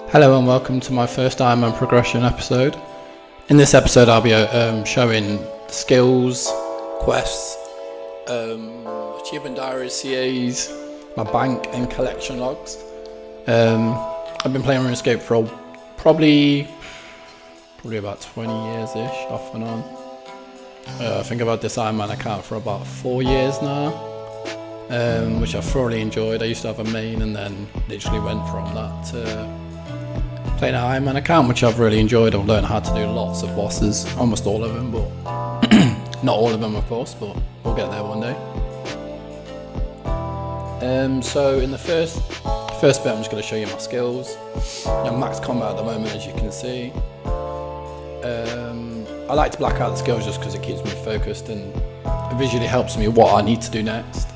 Hello and welcome to my first Ironman progression episode. In this episode I'll be showing skills, quests, achievement diaries, CAs, my bank and collection logs. I've been playing Runescape for probably about 20 years-ish, off and on. I think I've had this Ironman account for about 4 years now, which I've thoroughly enjoyed. I used to have a main and then literally went from that to playing an Ironman account, which I've really enjoyed. I've learned how to do lots of bosses, almost all of them, but not all of them of course, but we'll get there one day. So in the first bit I'm just going to show you my skills. I'm max combat at the moment, as you can see. I like to black out the skills just because it keeps me focused and it visually helps me what I need to do next.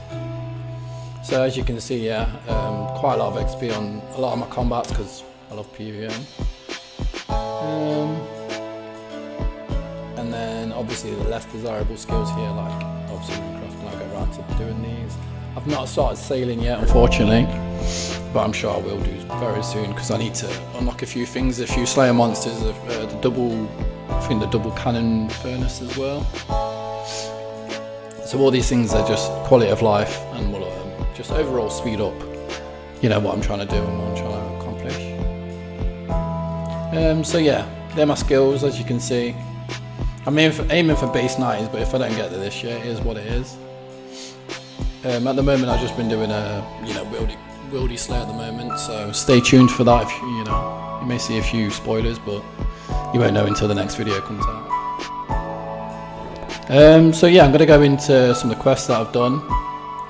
So as you can see, quite a lot of XP on a lot of my combats because I love PvM. And then obviously the less desirable skills here, like obviously Runecraft, and I'll get around to doing these. I've not started sailing yet, unfortunately, but I'm sure I will do very soon because I need to unlock a few things, a few Slayer monsters, the double cannon furnace as well. So all these things are just quality of life and will just overall speed up, what I'm trying to do and what I'm trying to accomplish. So yeah, they're my skills, as you can see. I'm aiming for base 90s, but if I don't get there this year, it is what it is. At the moment, I've just been doing a wildy Slayer at the moment, so stay tuned for that. If you may see a few spoilers, but you won't know until the next video comes out. So yeah, I'm going to go into some of the quests that I've done.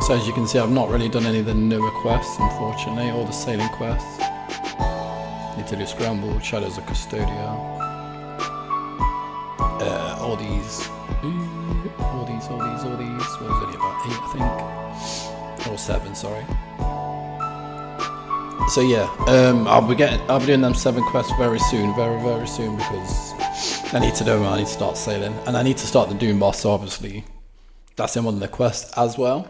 So as you can see, I've not really done any of the newer quests, unfortunately, or the sailing quests. Need to do Scrambled, Shadows of Custodia. All these. What was it, about 8 I think? Or 7, sorry. So yeah, I'll be doing them 7 quests very soon, very soon, because I need to do them. I need to start sailing, and I need to start the Doom boss. So obviously, that's in one of the quests as well.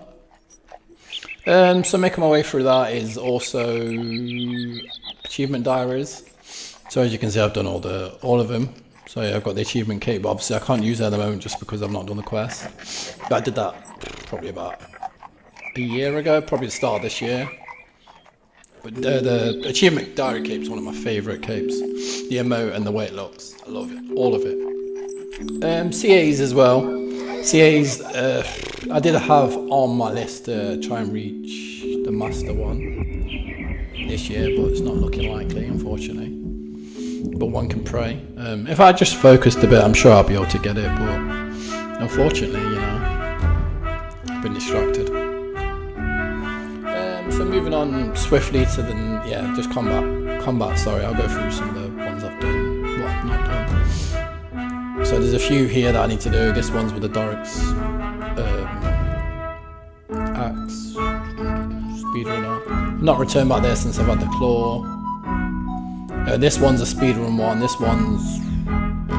So making my way through that is also achievement diaries. So as you can see, I've done all of them. So yeah, I've got the achievement kit, but obviously I can't use it at the moment just because I've not done the quest. But I did that probably about a year ago, probably the start of this year. But the achievement diary cape is one of my favourite capes. The emote and the way it looks, I love it, all of it. CAs as well. CAs, I did have on my list to try and reach the master one this year, but it's not looking likely, unfortunately. But one can pray. If I just focused a bit, I'm sure I'll be able to get it, but unfortunately, I've been distracted. So moving on swiftly to just combat. Sorry, I'll go through some of the ones I've done, what I've not done. So there's a few here that I need to do. This one's with the Doric's axe, speedrunner. Not returned back there since I've had the claw. This one's a speedrun one. This one's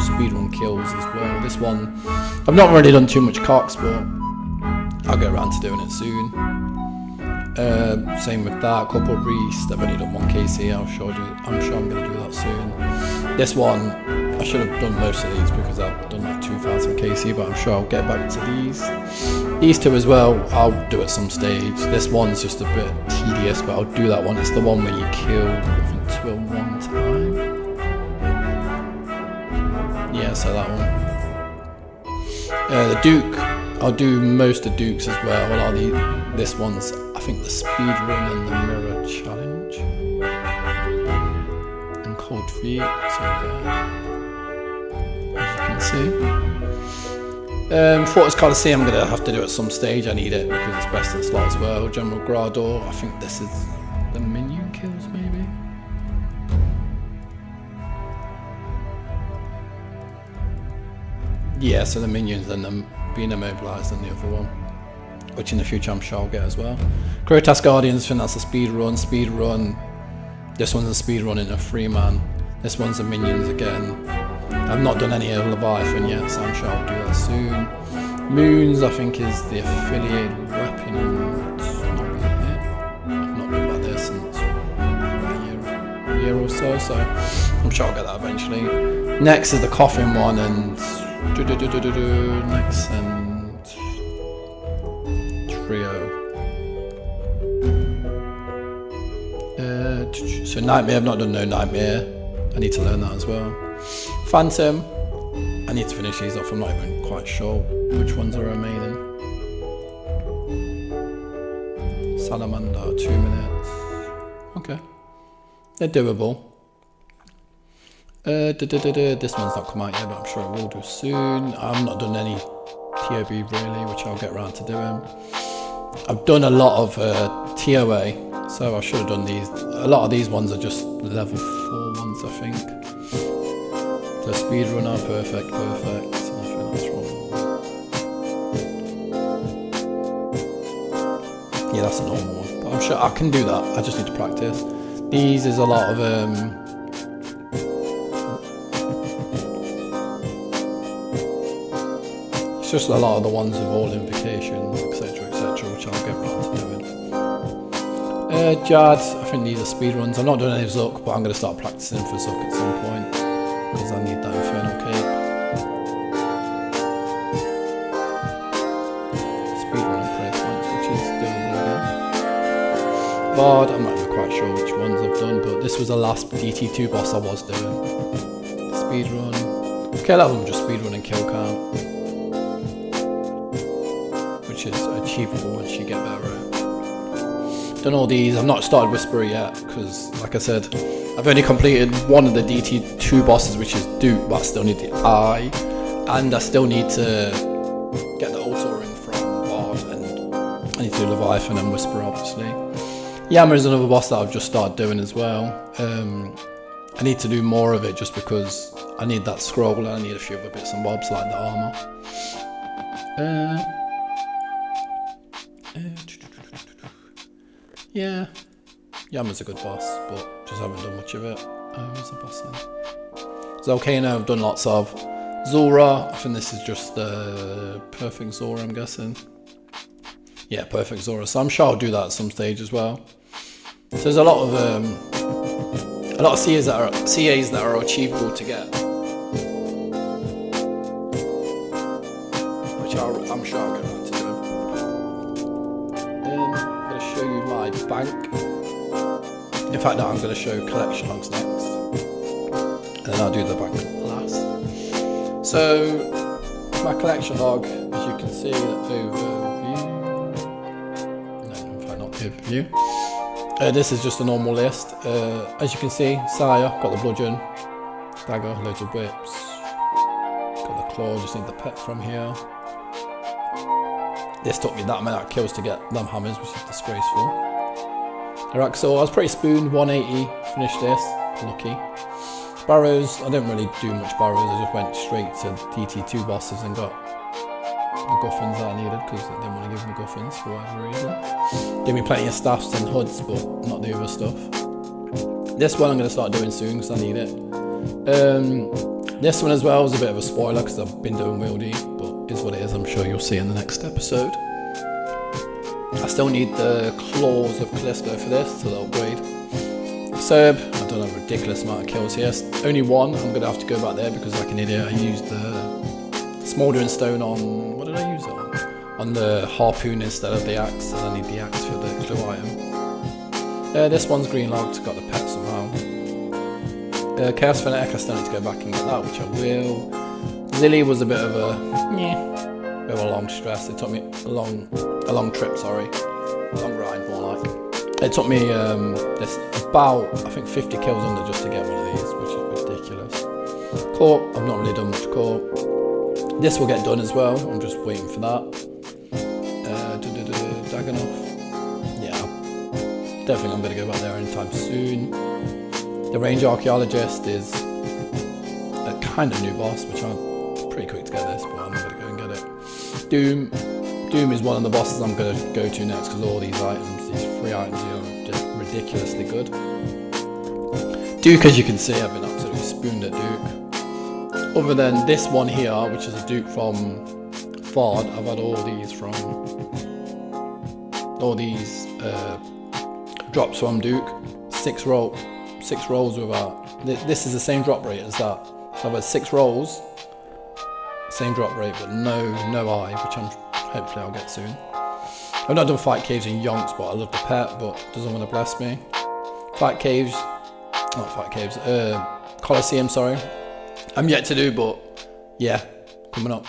speedrun kills as well. This one, I've not really done too much Cox, but I'll get around to doing it soon. Same with that, couple of Reese. I've only done 1 KC. I'm sure I'm going to do that soon. This one, I should have done most of these because I've done like 2000 KC, but I'm sure I'll get back to these. These two as well, I'll do at some stage. This one's just a bit tedious, but I'll do that one. It's the one where you kill, I think, 1 time. Yeah, so that one. The Duke, I'll do most of Dukes as well. This one's, I think, the speedrun and the mirror challenge. And Cold Feet, so as you can see. Fortress Coliseum, I'm going to have to do at some stage. I need it because it's best in slot as well. General Grador, I think this is the minion kills, maybe. Yeah, so the minions and them being immobilized and the other one, which in the future I'm sure I'll get as well. Crotas Guardians, I think that's a speedrun. This one's a speedrun in a 3-man. This one's a minions again. I've not done any of Leviathan yet, so I'm sure I'll do that soon. Moons, I think, is the affiliated weapon. I've not been back there since about a year or so, so I'm sure I'll get that eventually. Next is the coffin one, and next and trio. So Nightmare, I've not done no Nightmare. I need to learn that as well. Phantom, I need to finish these off. I'm not even quite sure which ones are remaining. Salamander, 2 minutes. Okay, they're doable. This one's not come out yet, but I'm sure it will do soon. I've not done any TOB really, which I'll get around to doing. I've done a lot of TOA, so I should have done these. A lot of these ones are just level 4 ones, I think. So speedrunner, perfect. Nothing else wrong. Yeah, that's a normal one, but I'm sure I can do that. I just need to practice. These is a lot of it's just a lot of the ones with all invocations, etc, which I'll get around to doing. Jad, I think these are speed runs. I'm not doing any Zuck, but I'm going to start practicing for Zuck at some point, because I need that Infernal Cape. Speed running prayer points, which is doable again. Bard, I'm not even quite sure which ones I've done, but this was the last DT2 boss I was doing. Speed run. Okay, that one just speed run and kill count, which is achievable once you get better at it. Done all these. I've not started Whisperer yet because, like I said, I've only completed one of the DT2 bosses, which is Duke, but I still need the Eye, and I still need to get the Altar Ring from Bard, and I need to do Leviathan and Whisperer, obviously. Yammer is another boss that I've just started doing as well. I need to do more of it just because I need that scroll and I need a few other bits and bobs like the armor. Yeah, Yammer's a good boss, but just haven't done much of it. What's the boss then? Zolcano I've done lots of. Zora, I think this is just the Perfect Zora, I'm guessing. Yeah, Perfect Zora, so I'm sure I'll do that at some stage as well. So there's a lot of CAs that are achievable to get, which I'm sure I'll get around to doing. I'm going to show you my bank. In fact, no, I'm going to show collection logs next, and then I'll do the bank last. So my collection log, as you can see, overview. No, in fact, not overview. This is just a normal list. As you can see, Sire, got the bludgeon, dagger, loads of whips, got the claw, just need the pet from here. This took me that amount of kills to get them hammers, which is disgraceful. Araxor, I was pretty spooned, 180, finished this, lucky. Barrows, I didn't really do much barrows, I just went straight to DT2 bosses and got the guffins that I needed, because I didn't want to give me guffins for whatever reason. Give me plenty of staffs and hoods, but not the other stuff. This one I'm going to start doing soon because I need it. This one as well is a bit of a spoiler because I've been doing wieldy, but is what it is. I'm sure you'll see in the next episode. I still need the claws of Callisto for this to upgrade. Serb, I've done a ridiculous amount of kills here. Only one, I'm going to have to go back there because like an idiot I used the Smouldering Stone on, what did I use it on? On the harpoon instead of the axe, and I need the axe for the clue item. This one's green logged, got the pet somehow. Chaos Fanatic, I still need to go back and get that, which I will. Lily was a bit of a long stress. It took me a long trip, sorry. A long grind, more like. It took me about, I think 50 kills under just to get one of these, which is ridiculous. Corp, I've not really done much Corp. This will get done as well, I'm just waiting for that. Dagonoff. Yeah, I don't think I'm going to go back there anytime soon. The Range Archaeologist is a kind of new boss, which I'm pretty quick to get this, but I'm not going to go and get it. Doom is one of the bosses I'm going to go to next because all these items, these free items are just ridiculously good. Duke, as you can see, I've been absolutely spooned at Duke. Other than this one here, which is a Duke from Fard, I've had all drops from Duke. 6 6 rolls without. This is the same drop rate as that. So I've had 6 rolls, same drop rate, but no eye, which hopefully I'll get soon. I've not done fight caves in yonks, but I love the pet, but doesn't want to bless me. Fight caves, not fight caves, Coliseum, sorry. I'm yet to do, but yeah, coming up.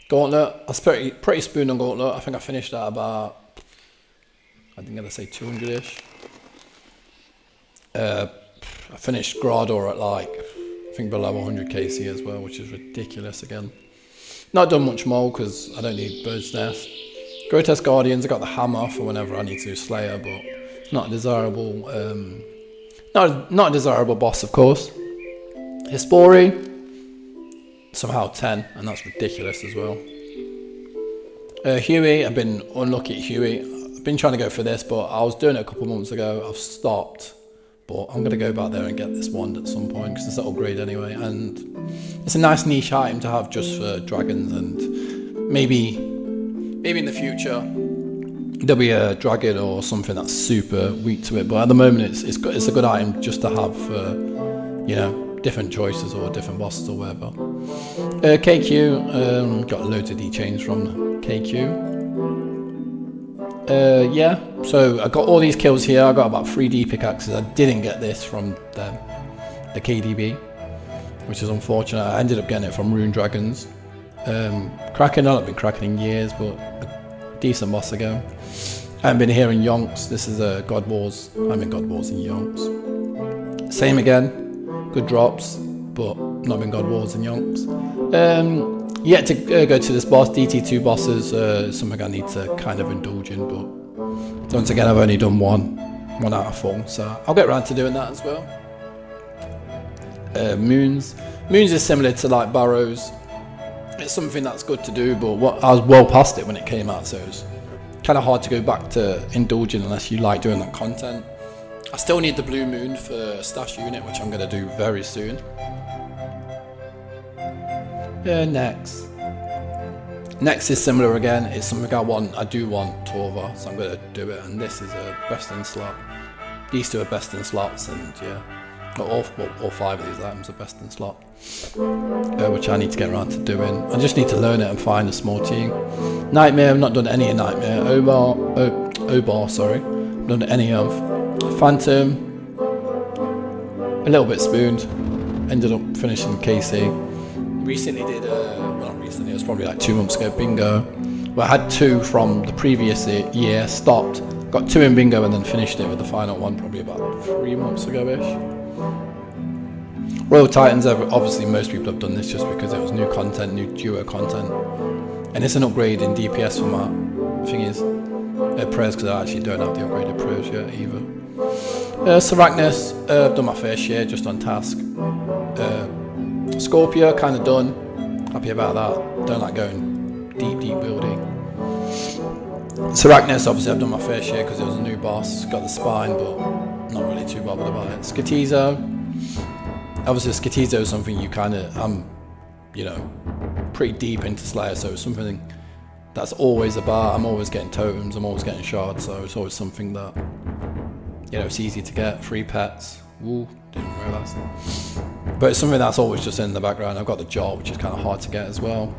Gauntlet, I was pretty spoon on Gauntlet. I think I finished at about, I think I'm gonna say 200-ish. I finished Grador at like, I think below 100 KC as well, which is ridiculous again. Not done much more because I don't need Bird's Nest. Grotesque Guardians, I got the hammer for whenever I need to do Slayer, but it's not a desirable, not a desirable boss, of course. Hispori, somehow 10, and that's ridiculous as well. Huey, I've been unlucky at Huey. I've been trying to go for this, but I was doing it a couple months ago. I've stopped, but I'm going to go back there and get this wand at some point because it's an upgrade anyway, and it's a nice niche item to have just for dragons, and maybe in the future there'll be a dragon or something that's super weak to it, but at the moment it's a good item just to have for, you know, different choices or different bosses or whatever. KQ, got loads of D-chains from KQ. Yeah, so I got all these kills here. I got about 3 D pickaxes. I didn't get this from the KDB, which is unfortunate. I ended up getting it from Rune Dragons. Kraken, I've not been cracking in years, but a decent boss ago. I haven't been here in yonks. This is a God Wars. I'm in God Wars in yonks. Same again. Good drops, but not been God Wars and yonks. Yet to go to this boss, DT2 bosses, something I need to kind of indulge in, but once again I've only done one out of 4, so I'll get around to doing that as well. Moons is similar to like Barrows. It's something that's good to do, but I was well past it when it came out, so it's kind of hard to go back to indulging unless you like doing that content. I still need the blue moon for stash unit, which I'm going to do very soon. Next is similar again. It's something I do want Torva, so I'm going to do it. And this is a best in slot. These two are best in slots, and yeah, all 5 of these items are best in slot, which I need to get around to doing. I just need to learn it and find a small team. Nightmare, I've not done any of Nightmare. Obar, sorry, I've done any of. Phantom, a little bit spooned, ended up finishing KC. Recently did, well not recently, it was probably like 2 months ago, Bingo. Well, I had 2 from the previous year, stopped, got 2 in Bingo and then finished it with the final one probably about 3 months ago-ish. Royal Titans, obviously most people have done this just because it was new content, new duo content. And it's an upgrade in DPS format. The thing is, prayers, because I actually don't have the upgraded prayers yet either. Seracnus, I've done my fair share just on task. Scorpio, kind of done. Happy about that. Don't like going deep building. Seracnus, obviously I've done my fair share because it was a new boss. Got the spine, but not really too bothered about it. Skatizo. Obviously Skatizo is something you kind of, you know, pretty deep into Slayer, so it's something that's always about. I'm always getting totems, I'm always getting shards, so it's always something that, you know, it's easy to get. Free pets. Ooh, didn't realise. But it's something that's always just in the background. I've got the jaw, which is kind of hard to get as well.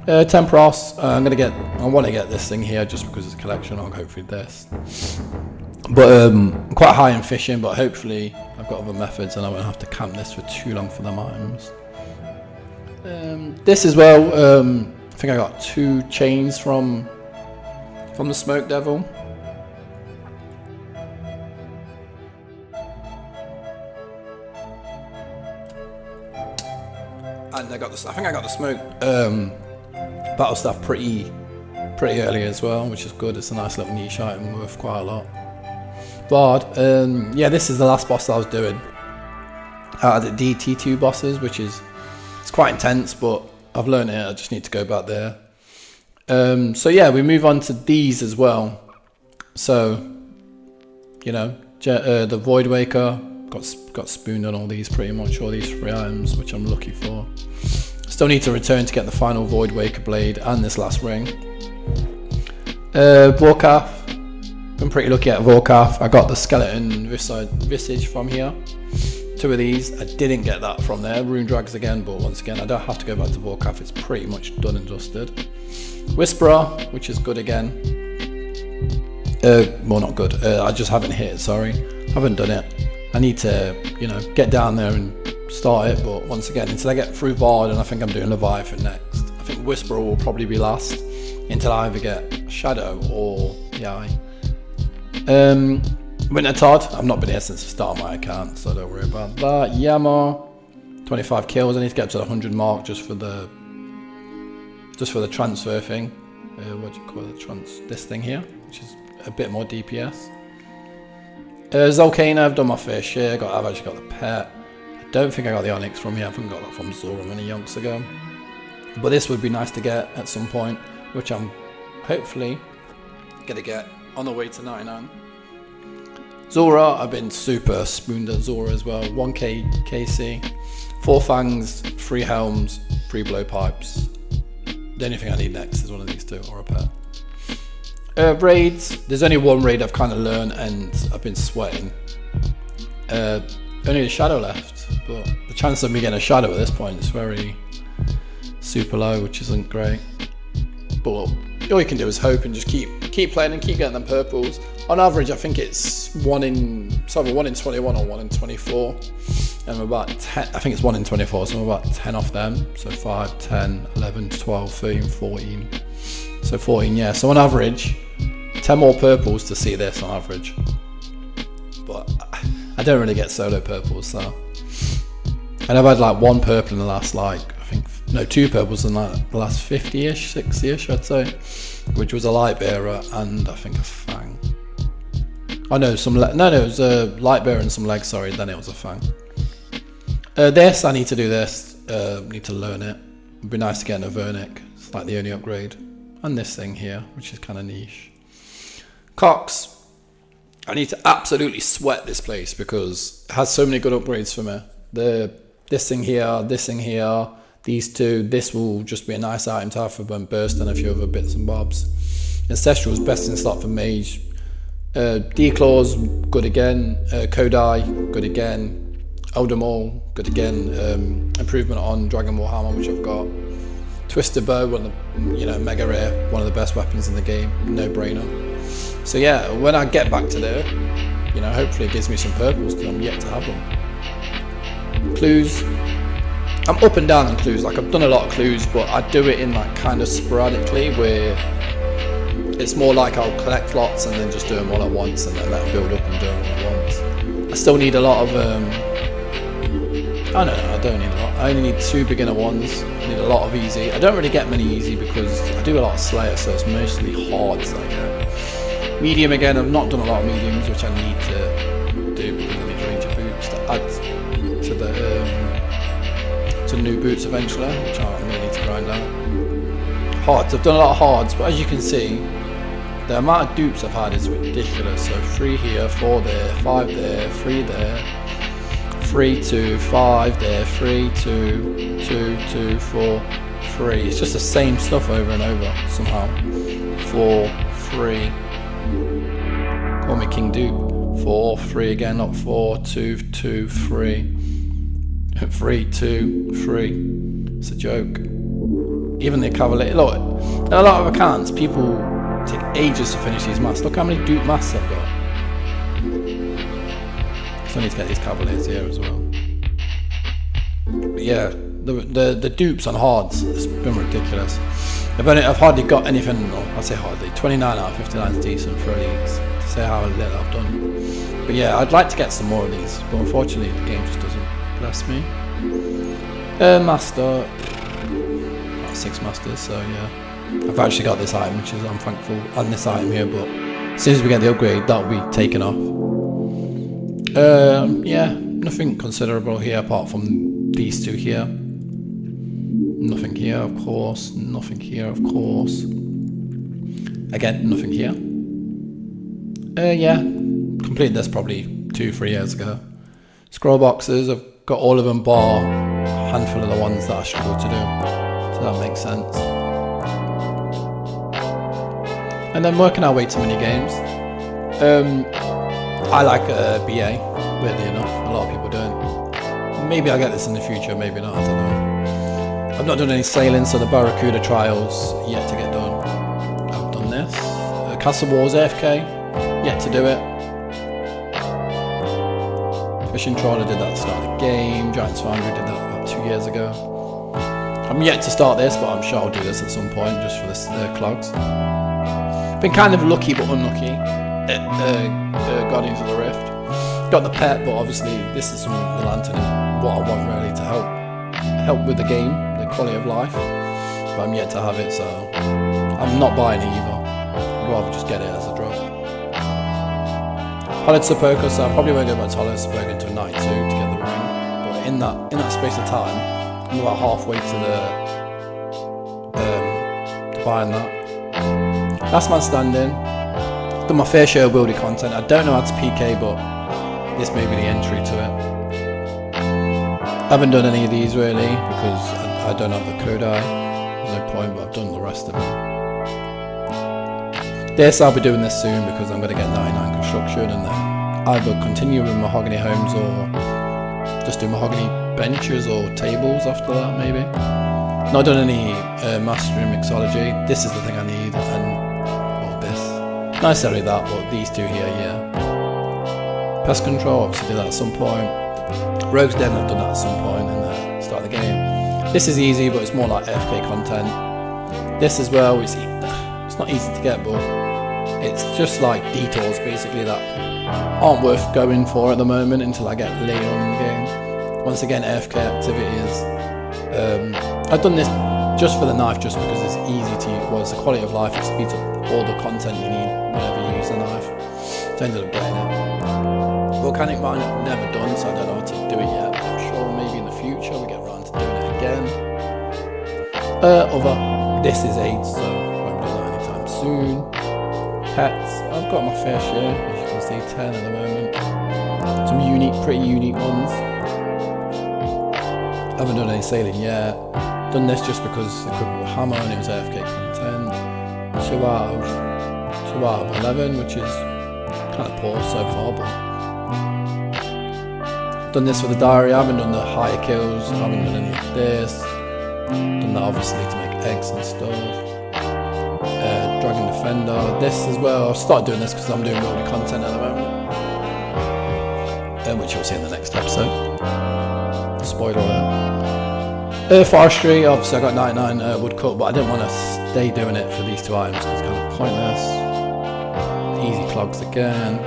Tempros, I want to get this thing here just because it's a collection. I'll go through this. But I'm quite high in fishing, but hopefully I've got other methods and I won't have to camp this for too long for them items. This as well, I think I got 2 chains from the Smoke Devil. And I think I got the Smoke Battle Staff pretty early as well, which is good. It's a nice little niche item worth quite a lot. Bard, yeah, this is the last boss I was doing out of the DT2 bosses, which is, it's quite intense, but I've learned it. I just need to go back there. So yeah, we move on to these as well. So, you know, the Void Waker, got spooned on all these pretty much, all these 3 items, which I'm lucky for. Still need to return to get the final Void Waker blade and this last ring. Borkath, Been pretty lucky at Volcath. I got the skeleton visage from here. 2 of these. I didn't get that from there. Rune Drags again, but once again, I don't have to go back to Volcath. It's pretty much done and dusted. Whisperer, which is good again. Well, not good. I just haven't hit it, sorry. Haven't done it. I need to, you know, get down there and start it, but once again, until I get through Bard, and I think I'm doing Leviathan next. I think Whisperer will probably be last, until I either get Shadow or the Eye. Winter Todd, I've not been here since the start of my account, so don't worry about that. Yammer, 25 kills. I need to get up to the 100 mark just for the transfer thing. What do you call it? This thing here, which is a bit more DPS. Zolcana, I've done my fair share. I've actually got the pet. I don't think I got the Onyx from here. I think I got that from Zora many yonks ago. But this would be nice to get at some point, which I'm hopefully gonna get on the way to 99. Zora, I've been super spooned at Zora as well. 1k KC, 4 fangs, 3 helms, 3 blowpipes. The only thing I need next is one of these 2 or a pet. Raids, there's only one raid I've kind of learned and I've been sweating. Only the Shadow left, but the chance of me getting a Shadow at this point is very super low, which isn't great. But all you can do is hope and just keep playing and keep getting them purples. On average, I think it's either 1 in 21 or 1 in 24. And I'm about 10, I think it's 1 in 24, so I'm about 10 off them. So 5, 10, 11, 12, 13, 14. So 14, yeah. So on average, 10 more purples to see this on average. But I don't really get solo purples, so. And I've had like 1 purple in the last, like, I think, no, 2 purples in like the last 50-ish, 60-ish, I'd say. Which was a light bearer and I think a fang. Oh no, it was a light bearer and some legs, sorry, then it was a fang. This, I need to do this, need to learn it. It'd be nice to get an Avernic, it's like the only upgrade. And this thing here, which is kind of niche. Cox, I need to absolutely sweat this place because it has so many good upgrades for me. This thing here, these 2, this will just be a nice item to have for Burst and a few other bits and bobs. Ancestral's best in slot for Mage. D-Claws, good again. Kodai, good again. Eldamol, good again. Improvement on Dragon Warhammer, which I've got. Twisted Bow, one of the, mega rare, one of the best weapons in the game, no brainer. So yeah, when I get back to there, hopefully it gives me some purples because I'm yet to have them. Clues, I'm up and down on clues. Like I've done a lot of clues, but I do it in like kind of sporadically, where it's more like I'll collect lots and then just do them all at once, and then let them build up and do them all at once. I still need a lot of I don't need a lot. I only need 2 beginner ones. I need a lot of easy. I don't really get many easy because I do a lot of Slayer, so it's mostly hards I get. Medium again, I've not done a lot of mediums, which I need to do because I need Ranger boots to add to the new boots eventually, which I'm going to need to grind out. Hards, I've done a lot of hards, but as you can see, the amount of dupes I've had is ridiculous. So 3 here, 4 there, 5 there, 3 there. 3, 2, 5 there, 3, 2, 2, 2, 4, 3. It's just the same stuff over and over somehow. 4, 3. Call me King Dupe. 4, 3 again, not 4, 2, 2, 3. 3, 2, 3. It's a joke. Even the Cavalier. Look, in a lot of accounts, people take ages to finish these masks. Look how many dupe masks I've got. So I need to get these Cavaliers here as well. But yeah, the dupes on hards, it's been ridiculous. I've hardly got anything, or I say hardly, 29 out of 59 is decent for elites, to say how little I've done. But yeah, I'd like to get some more of these, but unfortunately the game just doesn't bless me. Master, about 6 masters, so yeah. I've actually got this item, which is, I'm thankful, and this item here, but as soon as we get the upgrade, that'll be taken off. Yeah, nothing considerable here apart from these 2 here. Nothing here, of course. Nothing here, of course. Again, nothing here. Yeah, completed this probably 2-3 years ago. Scroll boxes, I've got all of them bar a handful of the ones that I struggle to do. So that makes sense. And then working our way to mini games. I like BA, weirdly enough. A lot of people don't. Maybe I'll get this in the future, maybe not, I don't know. I've not done any sailing, so the Barracuda trials yet to get done. I've done this. Castle Wars AFK, yet to do it. Fishing Trawler did that at the start of the game. Giants Foundry did that about 2 years ago. I'm yet to start this, but I'm sure I'll do this at some point, just for the clogs. Been kind of lucky but unlucky at Guardians of the Rift. Got the pet, but obviously this is from the lantern and what I want really to help with the game, the quality of life. But I'm yet to have it, so I'm not buying it either. I'd rather just get it as a drop. Hollowed Sepulchre, so I probably won't go back to Hollowed Sepulchre until night 2 to get the ring. But in that space of time, I'm about halfway to buying that. Last man standing. Done my fair share of building content. I don't know how to PK, but this may be the entry to it. I haven't done any of these really because I don't have the Kodai. No point, but I've done the rest of it. This I'll be doing this soon because I'm going to get 99 construction and then either continue with mahogany homes or just do mahogany benches or tables after that maybe. Not done any mastering mixology. This is the thing I need, and well, this. Not necessarily that, but these two here, yeah. Pest control, obviously did that at some point. Rogue's Den, I've done that at some point in the start of the game. This is easy, but it's more like AFK content. This as well, it's not easy to get, but it's just like detours basically that aren't worth going for at the moment until I get later on in the game. Once again, AFK activities. I've done this just for the knife, just because it's easy to use. Well, it's the quality of life, it speeds up all the content you need whenever you use a knife. So I ended up getting it. Volcanic mine I've never done, so I don't know how to do it yet. I'm sure maybe in the future we get around to doing it again. This is AIDS, so I won't do that anytime soon. Pets, I've got my fair share, as you can see, 10 at the moment. Some pretty unique ones. Haven't done any sailing yet. Done this just because the equipment with hammer and it was AFK content. 2 out of 11, which is kind of poor so far, but done this for the diary. I haven't done the higher kills, I haven't done any of this. Done that obviously to make eggs and stuff. Dragon Defender, this as well. I'll start doing this because I'm doing building content at the moment, which you'll see in the next episode. Spoiler alert. Forestry, obviously I got 99 woodcut, but I didn't want to stay doing it for these 2 items because it's kind of pointless. Easy clogs again.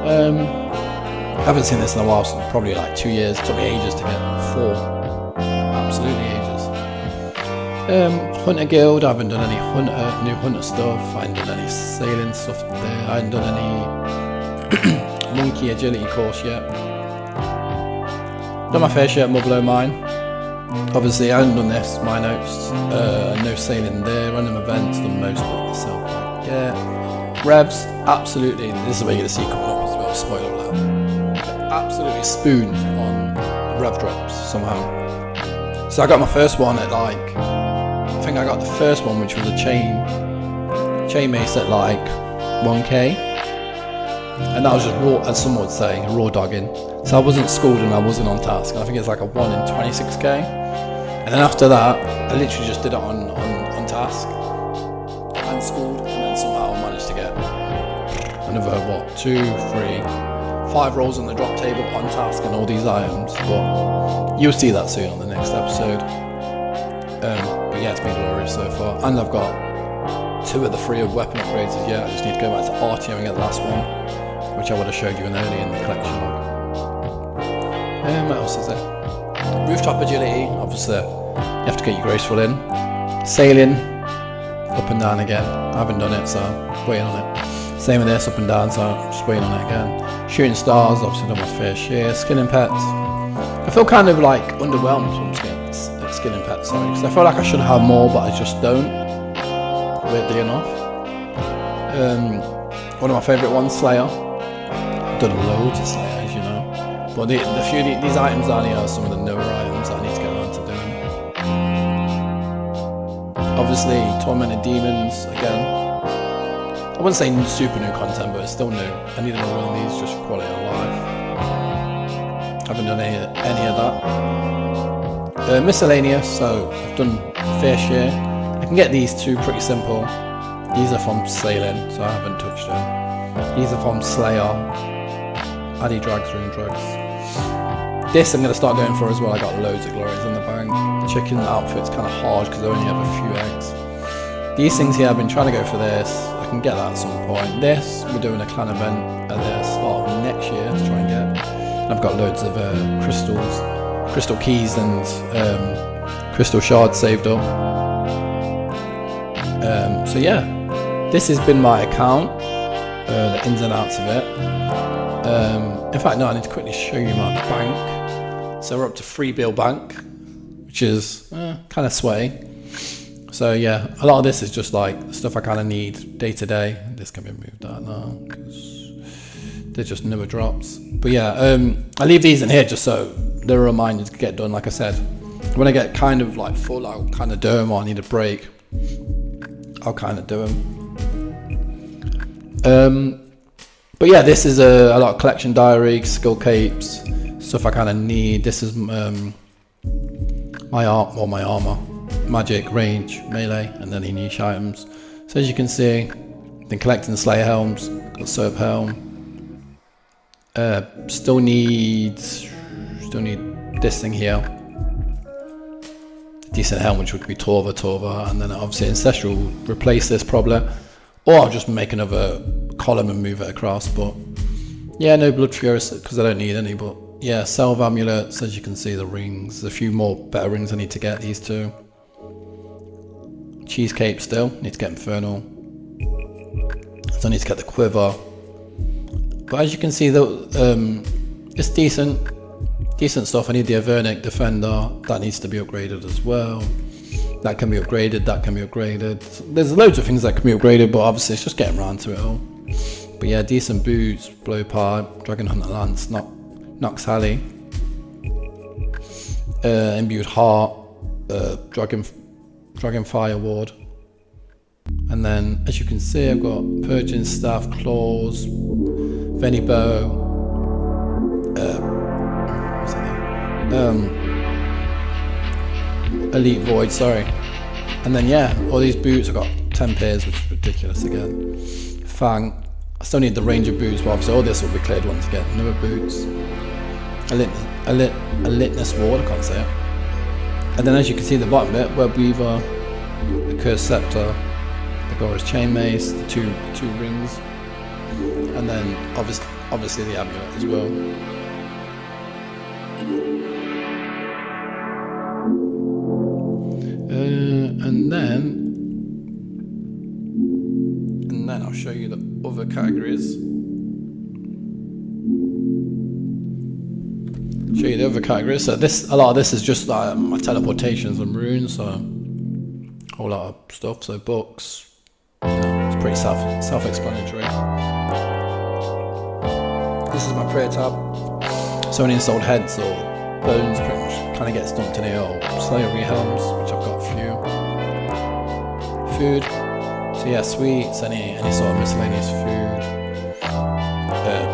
I haven't seen this in a while, so probably like 2 years. It took me ages to get 4. Absolutely ages. Hunter Guild, I haven't done any new hunter stuff. I haven't done any sailing stuff there. I haven't done any monkey agility course yet. Done my fair share at Motherlow Mine. Obviously I haven't done this, my notes. No sailing there. Random events, the most of the self I get. Revs, absolutely. This is where you're going to see coming up as well. Spoiler alert. Absolutely spooned on rev drops somehow. So I got my first one at like, I think I got the first one, which was a chain mace at like 1k, and that was just raw, as some would say, raw dogging. So I wasn't schooled and I wasn't on task. I think it's like a 1 in 26k, and then after that I literally just did it on task and schooled, and then somehow I managed to get another 5 rolls on the drop table on task and all these items. But you'll see that soon on the next episode. But yeah, it's been glorious so far, and I've got 2 of the 3 of weapon upgrades as yet. I just need to go back to RTM and get the last one, which I would have showed you earlier in the collection log. What else is there? Rooftop agility, obviously you have to get your graceful in. Sailing, up and down again. I haven't done it, so I'm waiting on it. Same with this, up and down, so I'm just waiting on it again. Shooting stars, obviously done my fair share. Skinning pets. I feel kind of like underwhelmed from skinning pets, sorry, because I feel like I should have more, but I just don't. Weirdly enough. One of my favourite ones, Slayer. I've done loads of Slayers, you know. But these items down here are some of the newer items I need to get around to doing. Obviously, Tormented Demons again. wouldn't say super new content, but it's still new. I need another one of these just for quality of life. Haven't done any of that. Miscellaneous, so I've done fair share. I can get these two pretty simple. These are from Sailing, so I haven't touched them. These are from Slayer. Addy Drags, Rune Drags. This I'm going to start going for as well. I got loads of glories in the bank. Chicken outfit's kind of hard because I only have a few eggs. These things here, I've been trying to go for this. I can get that at some point. This, we're doing a clan event at the start of next year to try and get. And I've got loads of crystal keys and crystal shards saved up. So yeah, this has been my account, the ins and outs of it. In fact, no, I need to quickly show you my bank. So we're up to 3 bill bank, which is kind of sweaty. So yeah, a lot of this is just like stuff I kind of need day to day. This can be moved out now because they're just newer drops. But yeah, I leave these in here just so they're a reminder to get done. Like I said, when I get kind of like full, I'll kind of do them, or I need a break, I'll kind of do them. But yeah, this is a lot of collection diary, skill capes, stuff I kind of need. This is my armor, magic, range, melee, and then any niche items. So as you can see, been collecting Slayer helms, got Soap helm. Still need this thing here. Decent helm, which would be Torva, and then obviously Ancestral will replace this probably. Or I'll just make another column and move it across, but yeah, no Blood Furious because I don't need any, but yeah, Salve amulets, as you can see, the rings, there's a few more better rings I need to get, these two. Cheesecape still, need to get Infernal. So I need to get the Quiver. But as you can see, it's decent stuff. I need the Avernic Defender, that needs to be upgraded as well. That can be upgraded, that can be upgraded. There's loads of things that can be upgraded, but obviously it's just getting around to it all. But yeah, decent boots, Blowpipe, Dragon Hunter Lance, Nox Halley, Imbued Heart, Dragonfire Ward. And then, as you can see, I've got Purging Staff, Claws, Veni Bow, what's that name? Elite Void, sorry. And then yeah, all these boots, I've got 10 pairs, which is ridiculous again. Fang, I still need the Ranger boots, but obviously all this will be cleared once again. Newer boots. Elitness Ward, I can't say it. And then as you can see the bottom bit, Web Weaver, the Cursed Scepter, the Gora's Chain Mace, the two rings, and then obviously the amulet as well. And then I'll show you the other categories. So a lot of this is just like my teleportations and runes, so a whole lot of stuff. So books, it's pretty self-explanatory. This is my prayer tab. So any installed heads or bones pretty much kind of gets dumped in here, or Slayer Rehelms, which I've got a few. Food, so yeah, sweets, any sort of miscellaneous food,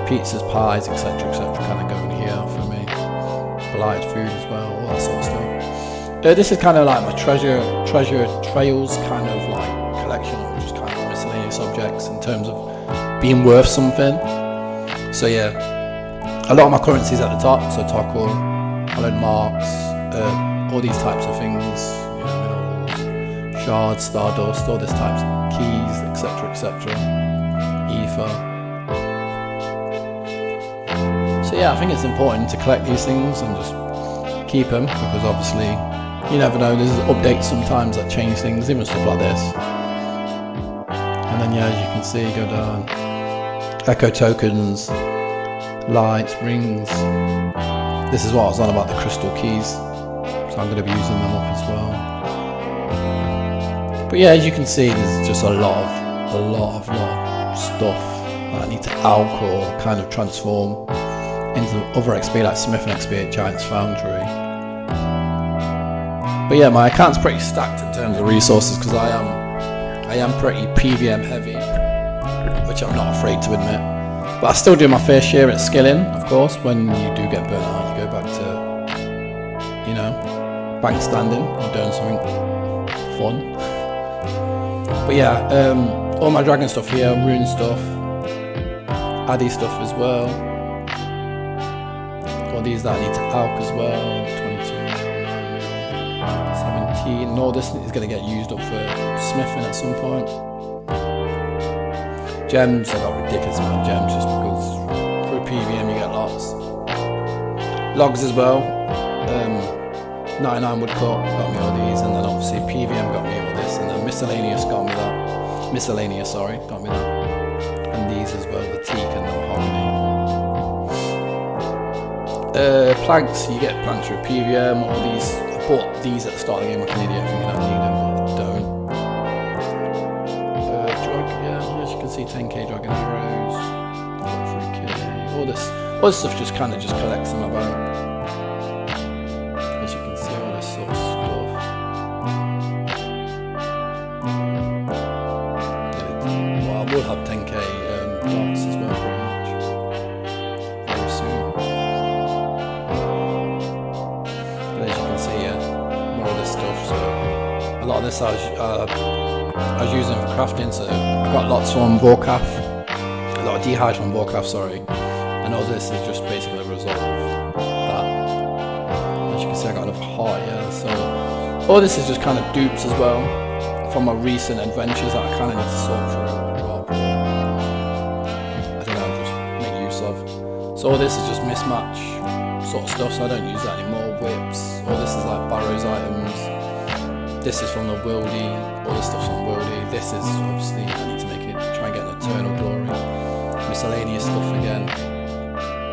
pizzas, pies, etc, kind of go in here for me. Polite food as well, all that sort of stuff. This is kind of like my treasure trails kind of like collection, or just kind of miscellaneous objects in terms of being worth something. So yeah, a lot of my currencies at the top, so Tockle, Hollowed Marks, all these types of things, minerals, shards, stardust, all this types of keys, etc, ether. So yeah, I think it's important to collect these things and just keep them, because obviously you never know, there's updates sometimes that change things, even stuff like this. And then yeah, as you can see, go down, echo tokens, lights, rings. This is what I was on about, the crystal keys, so I'm going to be using them up as well. But yeah, as you can see, there's just a lot of stuff that I need to alch or kind of transform into other XP, like Smithing XP at Giant's Foundry. But yeah, my account's pretty stacked in terms of resources, because I am pretty PVM heavy. which I'm not afraid to admit. But I still do my fair share at skilling, of course. When you do get burnt out, you go back to, you know, bank standing or doing something fun. But yeah, all my dragon stuff here, rune stuff, Addy stuff as well. All these that I need to alch as well, 22 17, and all this is going to get used up for smithing at some point. Gems, I got ridiculous amount of gems just because for a PVM you get lots. Logs as well, 99 woodcut got me all these, and then obviously PVM got me all this, and then miscellaneous got me that. Miscellaneous, sorry, got me that. And these as well, the teak and the mahogany. Planks, you get planks through PVM, all these. I bought these at the start of the game like an idiot thinking I need them, but I don't. As you can see, 10k dragon arrows, 43k, all this stuff just kind of just collects in my boat. As you can see, all this sort of stuff. Well, I will have 10k darts as well, pretty much, very soon. But as you can see, yeah, more of this stuff. So a lot of this I was using for crafting, so I got lots from Vorkaf, a lot of dehyde from Vorkaf, sorry, and all this is just basically a result of that. As you can see, I got another heart here, so all this is just kind of dupes as well from my recent adventures that I kind of need to sort through. I think I'll just make use of. So all this is just mismatch sort of stuff, so I don't use that anymore. Whips, all this is like Barrow's items. This is from the Wildy, all this stuff's from Wildy. This is obviously, I need to make it, try and get an eternal glory. Miscellaneous stuff again.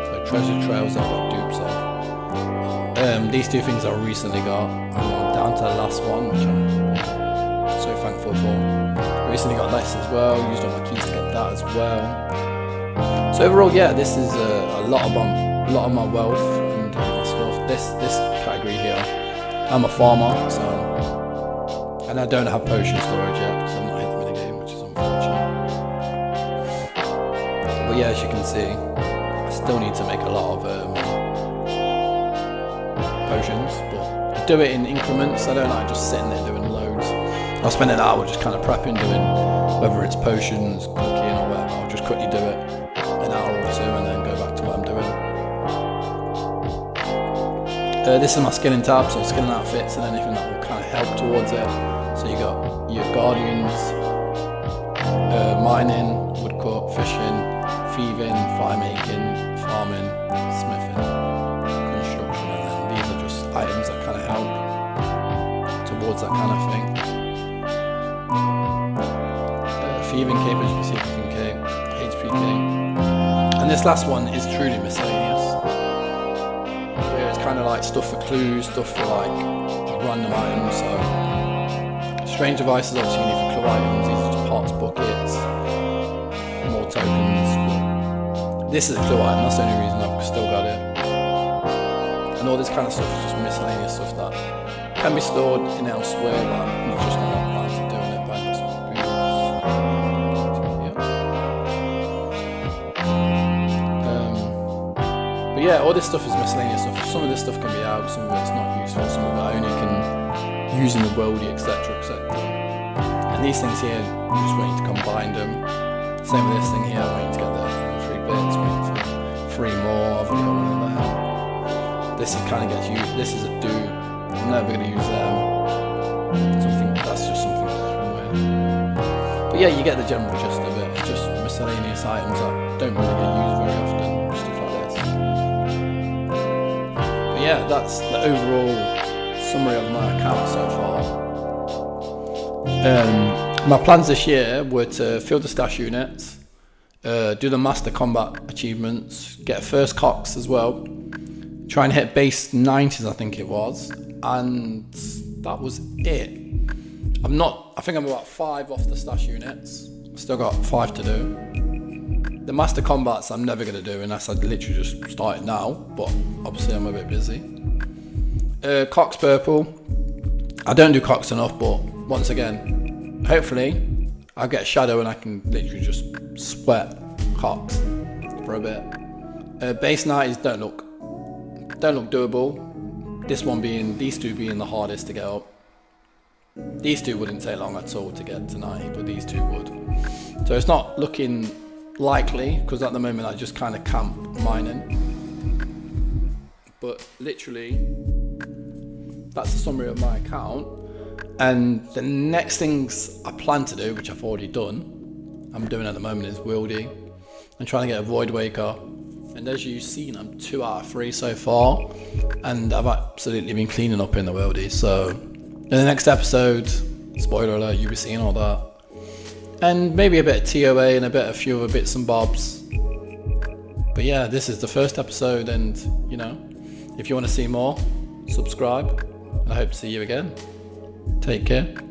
So treasure trails I've got dupes of. These two things I recently got. I'm down to the last one, which I'm so thankful for. Recently got this as well, used all my keys to get that as well. So overall, yeah, this is a lot of my wealth and my stuff. This category here, I'm a farmer, so. And I don't have potion storage yet because I'm not hitting them in the game, which is unfortunate. But yeah, as you can see, I still need to make a lot of potions, but I do it in increments. I don't like just sitting there doing loads. I'll spend an hour just kind of prepping, doing whether it's potions, cooking or whatever. I'll just quickly do it an hour or two and then go back to what I'm doing. This is my skilling tab, so skilling outfits and anything that will kind of help towards it. So you got your guardians, mining, woodcut, fishing, thieving, fire making, farming, smithing, construction, and then these are just items that kind of help towards that kind of thing. Thieving cape, as you can see, cooking cape, HP cape, and this last one is truly miscellaneous. It's kind of like stuff for clues, stuff for like random items. So strange devices obviously you need for clue items. These are just pots, buckets, more tokens. This is a clue item, that's the only reason I've still got it. And all this kind of stuff is just miscellaneous stuff that can be stored in elsewhere, but I'm just not allowed to do it by this. But yeah, all this stuff is miscellaneous stuff. Some of this stuff can be out, some of it's not useful, some of it I only can use in the worldy, etc, etc. And these things here, I'm just waiting to combine them. Same with this thing here, I'm waiting to get the 3 bits, waiting for 3 more, I've already got one of them. This kind of gets used, this is a dupe, I'm never going to use them. Something, that's just something weird. But yeah, you get the general gist of it, it's just miscellaneous items that don't really get used very often, stuff like this. Yeah, that's the overall summary of my account so far. My plans this year were to fill the stash units, do the master combat achievements, get first cox as well, try and hit base 90s I think it was, and that was it. I think I'm about 5 off the stash units, still got 5 to do. The master combats I'm never going to do unless I literally just start it now, but obviously I'm a bit busy. Cox purple, I don't do cox enough, but once again, hopefully I'll get shadow and I can literally just sweat hot for a bit. Base 90s don't look doable. These two being the hardest to get up. These two wouldn't take long at all to get to 90, but these two would. So it's not looking likely, because at the moment I just kind of camp mining. But literally, that's the summary of my account. And the next things I plan to do, which I've already done, I'm doing at the moment, is wielding. I'm trying to get a Void Waker. And as you've seen, I'm 2 out of 3 so far. And I've absolutely been cleaning up in the wildy. So in the next episode, spoiler alert, you'll be seeing all that. And maybe a bit of TOA and a few other bits and bobs. But yeah, this is the first episode, and you know, if you want to see more, subscribe. And I hope to see you again. Take care.